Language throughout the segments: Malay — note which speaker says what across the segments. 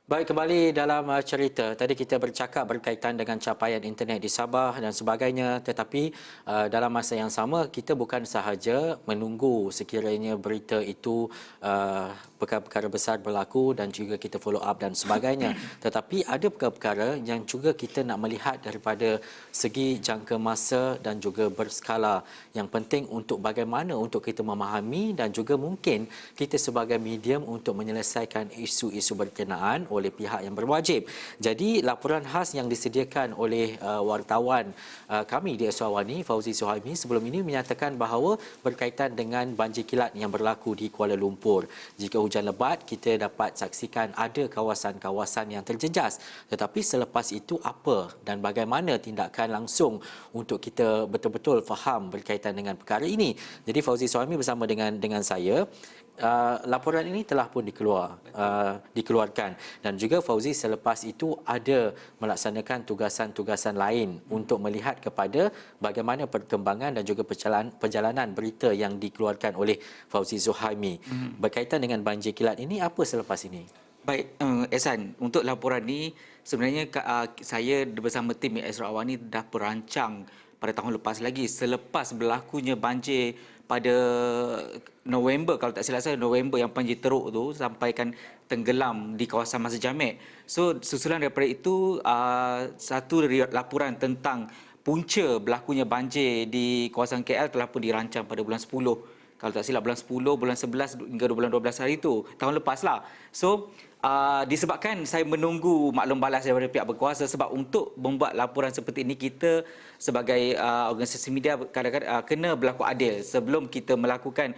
Speaker 1: Baik, kembali dalam cerita. Tadi kita bercakap berkaitan dengan capaian internet di Sabah dan sebagainya, tetapi dalam masa yang sama kita bukan sahaja menunggu sekiranya berita itu perkara-perkara besar berlaku dan juga kita follow up dan sebagainya. Tetapi ada perkara-perkara yang juga kita nak melihat daripada segi jangka masa dan juga berskala. Yang penting untuk bagaimana untuk kita memahami dan juga mungkin kita sebagai medium untuk menyelesaikan isu-isu berkenaan oleh pihak yang berwajib. Jadi laporan khas yang disediakan oleh wartawan kami di Eswawani, Fauzi Suhaimi, sebelum ini menyatakan bahawa berkaitan dengan banjir kilat yang berlaku di Kuala Lumpur. Jika hujan lebat, kita dapat saksikan ada kawasan-kawasan yang terjejas. Tetapi selepas itu apa dan bagaimana tindakan langsung untuk kita betul-betul faham berkaitan dengan perkara ini. Jadi Fauzi Suhaimi bersama dengan saya. Laporan ini telah pun dikeluarkan dan juga Fauzi selepas itu ada melaksanakan tugasan-tugasan lain untuk melihat kepada bagaimana perkembangan dan juga perjalanan berita yang dikeluarkan oleh Fauzi Suhaimi berkaitan dengan banjir kilat ini. Apa selepas ini?
Speaker 2: Baik, Ehsan, untuk laporan ni sebenarnya saya bersama tim Eswawani dah perancang pada tahun lepas lagi selepas berlakunya banjir pada November, kalau tak silap saya November, yang banjir teruk tu sampaikan tenggelam di kawasan Masjid Jamek. So susulan daripada itu satu laporan tentang punca berlakunya banjir di kawasan KL telah pun dirancang pada bulan 10, kalau tak silap bulan 10, bulan 11 hingga bulan 12 hari itu tahun lepas lah. So disebabkan saya menunggu maklum balas daripada pihak berkuasa, sebab untuk membuat laporan seperti ini kita sebagai organisasi media kadang-kadang kena berlaku adil. Sebelum kita melakukan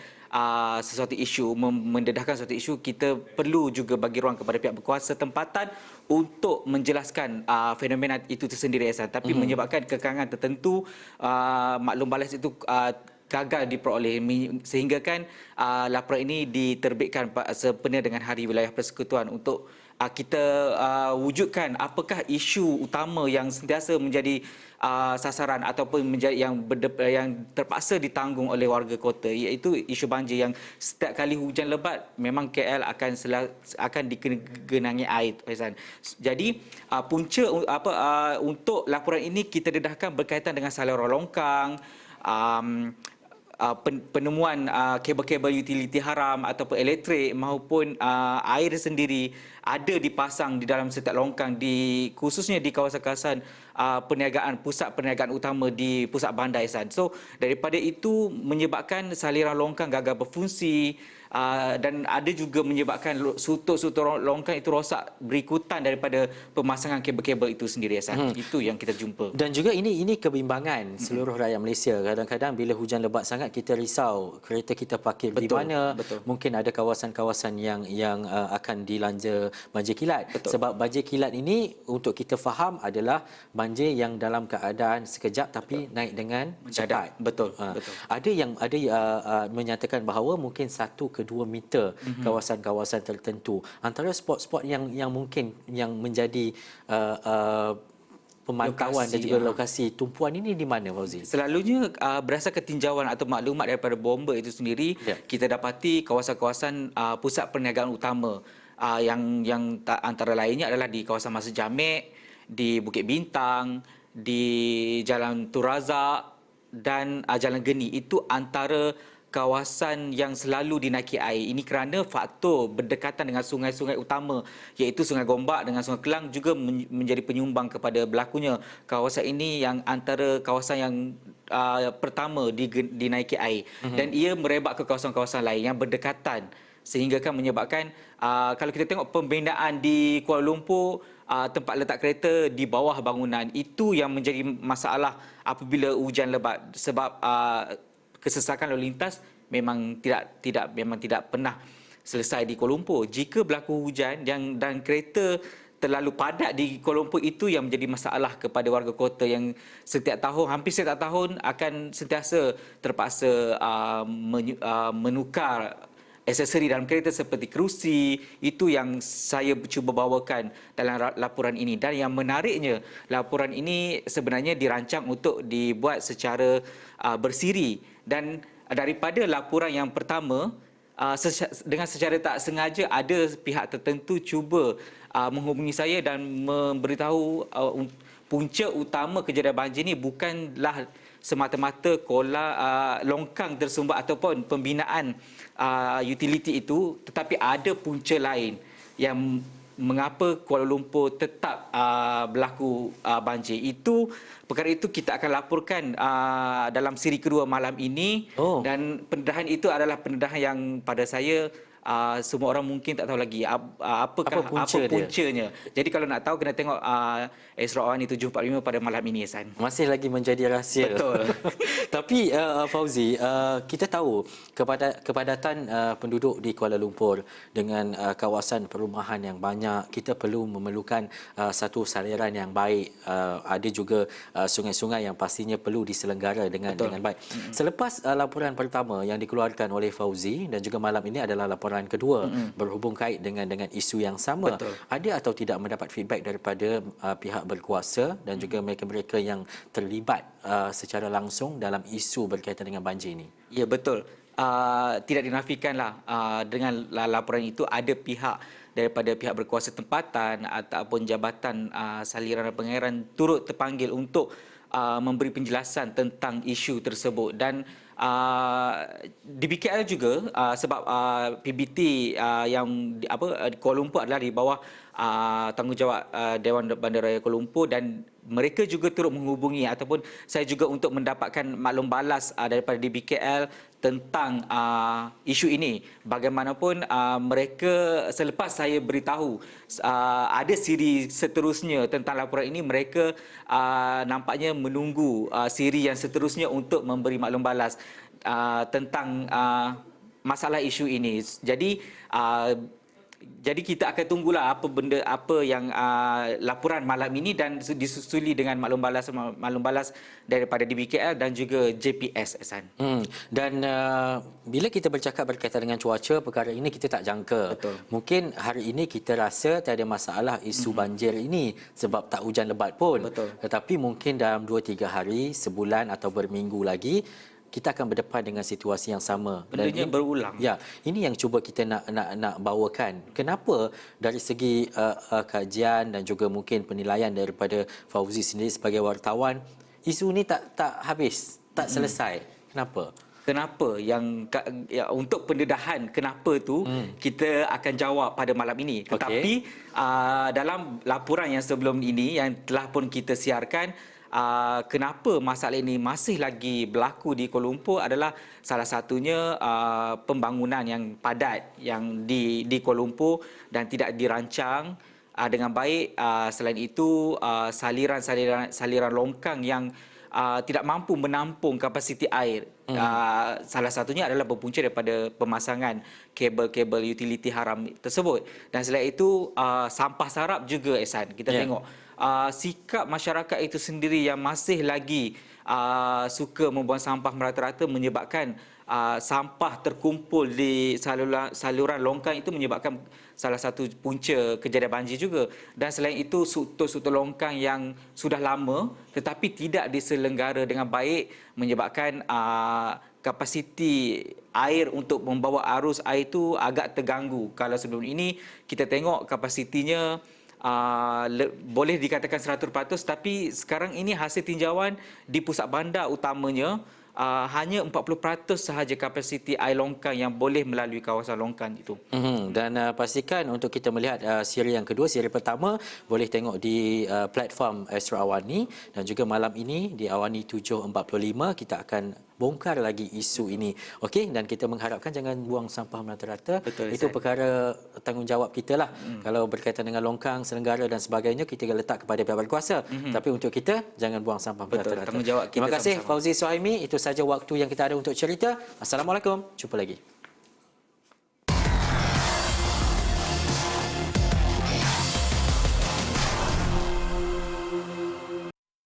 Speaker 2: sesuatu isu, mendedahkan sesuatu isu, kita perlu juga bagi ruang kepada pihak berkuasa tempatan untuk menjelaskan fenomena itu tersendiri, tapi menyebabkan kekangan tertentu, maklum balas itu gagal diperoleh, sehingga kan laporan ini diterbitkan sempena dengan Hari Wilayah Persekutuan untuk kita wujudkan apakah isu utama yang sentiasa menjadi sasaran ataupun menjadi yang terpaksa ditanggung oleh warga kota, iaitu isu banjir yang setiap kali hujan lebat memang KL akan digenangi air. Jadi punca untuk laporan ini kita dedahkan berkaitan dengan saluran longkang, penemuan kabel-kabel utiliti haram ataupun elektrik maupun air sendiri ada dipasang di dalam setiap longkang, khususnya di kawasan-kawasan pusat perniagaan utama di pusat bandar. So daripada itu menyebabkan saliran longkang gagal berfungsi, dan ada juga menyebabkan sutur-sutur longkang itu rosak berikutan daripada pemasangan kabel-kabel itu sendiri. Itu yang kita jumpa.
Speaker 1: Dan juga ini kebimbangan seluruh rakyat Malaysia. Kadang-kadang bila hujan lebat sangat kita risau kereta kita parkir di mana. Mungkin ada kawasan-kawasan yang akan dilanja banjir kilat. Sebab banjir kilat ini untuk kita faham adalah banjir yang dalam keadaan sekejap tapi naik dengan cepat.
Speaker 2: Betul.
Speaker 1: Ada yang menyatakan bahawa mungkin 1 ke 2 meter kawasan-kawasan tertentu. Antara spot-spot yang mungkin yang menjadi pemantauan dan juga lokasi tumpuan ini di mana, Fauzi?
Speaker 2: Selalunya berdasarkan tinjauan atau maklumat daripada bomba itu sendiri, kita dapati kawasan-kawasan pusat perniagaan utama yang antara lainnya adalah di kawasan Masjid Jamek, di Bukit Bintang, di Jalan Turazak dan Jalan Geni. Itu antara kawasan yang selalu dinaiki air. Ini kerana faktor berdekatan dengan sungai-sungai utama, iaitu Sungai Gombak dengan Sungai Kelang juga menjadi penyumbang kepada berlakunya kawasan ini, yang antara kawasan yang pertama dinaiki air. Dan ia merebak ke kawasan-kawasan lain yang berdekatan, sehingga kan menyebabkan kalau kita tengok pembinaan di Kuala Lumpur, tempat letak kereta di bawah bangunan, itu yang menjadi masalah apabila hujan lebat, sebab kesesakan lalu lintas memang tidak pernah selesai di Kuala Lumpur. Jika berlaku hujan dan kereta terlalu padat di Kuala Lumpur, itu yang menjadi masalah kepada warga kota yang hampir setiap tahun akan sentiasa terpaksa menukar aksesori dalam kereta seperti kerusi. Itu yang saya cuba bawakan dalam laporan ini. Dan yang menariknya, laporan ini sebenarnya dirancang untuk dibuat secara bersiri. Dan daripada laporan yang pertama, dengan secara tak sengaja ada pihak tertentu cuba menghubungi saya dan memberitahu punca utama kejadian banjir ini bukanlah semata-mata longkang tersumbat ataupun pembinaan utiliti itu, tetapi ada punca lain yang mengapa Kuala Lumpur tetap berlaku banjir. Perkara itu kita akan laporkan dalam siri kedua malam ini. Dan pendedahan itu adalah pendedahan yang pada saya semua orang mungkin tak tahu lagi apa puncanya. Jadi kalau nak tahu kena tengok Esra Awani 745 pada malam ini, Hasan.
Speaker 1: Masih lagi menjadi rahsia.
Speaker 2: Betul.
Speaker 1: Tapi Fauzi, kita tahu kepadatan penduduk di Kuala Lumpur dengan kawasan perumahan yang banyak, kita perlu memerlukan satu saliran yang baik. Ada juga sungai-sungai yang pastinya perlu diselenggara dengan baik. Selepas laporan pertama yang dikeluarkan oleh Fauzi dan juga malam ini adalah laporan kedua berhubung kait dengan isu yang sama.
Speaker 2: Betul.
Speaker 1: Ada atau tidak mendapat feedback daripada pihak berkuasa dan juga mereka-mereka yang terlibat secara langsung dalam isu berkaitan dengan banjir ini?
Speaker 2: Ya, betul. Tidak dinafikanlah dengan laporan itu ada pihak daripada pihak berkuasa tempatan ataupun jabatan saliran dan pengairan turut terpanggil untuk memberi penjelasan tentang isu tersebut. Dan di BKL juga sebab PBT yang Kuala Lumpur adalah di bawah tanggungjawab Dewan Bandaraya Kuala Lumpur, dan mereka juga turut menghubungi ataupun saya juga untuk mendapatkan maklum balas daripada DBKL tentang isu ini. Bagaimanapun mereka selepas saya beritahu ada siri seterusnya tentang laporan ini, mereka nampaknya menunggu siri yang seterusnya untuk memberi maklum balas tentang masalah isu ini. Jadi kita akan tunggulah apa yang laporan malam ini dan disusuli dengan maklum balas daripada DBKL dan juga JPS, Hasan.
Speaker 1: Dan bila kita bercakap berkaitan dengan cuaca, perkara ini kita tak jangka.
Speaker 2: Betul.
Speaker 1: Mungkin hari ini kita rasa tiada masalah isu banjir ini sebab tak hujan lebat pun.
Speaker 2: Betul.
Speaker 1: Tetapi mungkin dalam 2-3 hari, sebulan atau berminggu lagi kita akan berdepan dengan situasi yang sama.
Speaker 2: Bendanya berulang.
Speaker 1: Ya, ini yang cuba kita nak bawakan. Kenapa dari segi kajian dan juga mungkin penilaian daripada Fauzi sendiri sebagai wartawan, isu ini tak habis, tak selesai. Kenapa
Speaker 2: yang untuk pendedahan kenapa tu kita akan jawab pada malam ini. Tetapi dalam laporan yang sebelum ini yang telah pun kita siarkan, kenapa masalah ini masih lagi berlaku di Kuala Lumpur adalah salah satunya pembangunan yang padat yang di Kuala Lumpur dan tidak dirancang dengan baik. Selain itu saliran longkang yang tidak mampu menampung kapasiti air. Salah satunya adalah berpunca daripada pemasangan kabel-kabel utiliti haram tersebut. Dan selain itu sampah sarap juga, Ehsan. Kita tengok sikap masyarakat itu sendiri yang masih lagi suka membuang sampah merata-rata menyebabkan sampah terkumpul di saluran longkang, itu menyebabkan salah satu punca kejadian banjir juga. Dan selain itu struktur longkang yang sudah lama tetapi tidak diselenggara dengan baik menyebabkan kapasiti air untuk membawa arus air itu agak terganggu. Kalau sebelum ini kita tengok kapasitinya boleh dikatakan 100%, tapi sekarang ini hasil tinjauan di pusat bandar utamanya hanya 40% sahaja kapasiti air longkang yang boleh melalui kawasan longkang itu.
Speaker 1: Dan pastikan untuk kita melihat siri yang kedua, siri pertama boleh tengok di platform Esra Awani, dan juga malam ini di Awani 745 kita akan bongkar lagi isu ini. Okey, dan kita mengharapkan jangan buang sampah merata-rata. Itu perkara tanggungjawab kita lah. Kalau berkaitan dengan longkang, selenggara dan sebagainya, kita letak kepada pihak berkuasa. Tapi untuk kita, jangan buang sampah merata-rata.
Speaker 2: Tanggungjawab kita.
Speaker 1: Terima kasih
Speaker 2: sama-sama.
Speaker 1: Fauzi Suhaimi. Itu saja waktu yang kita ada untuk cerita. Assalamualaikum. Jumpa lagi.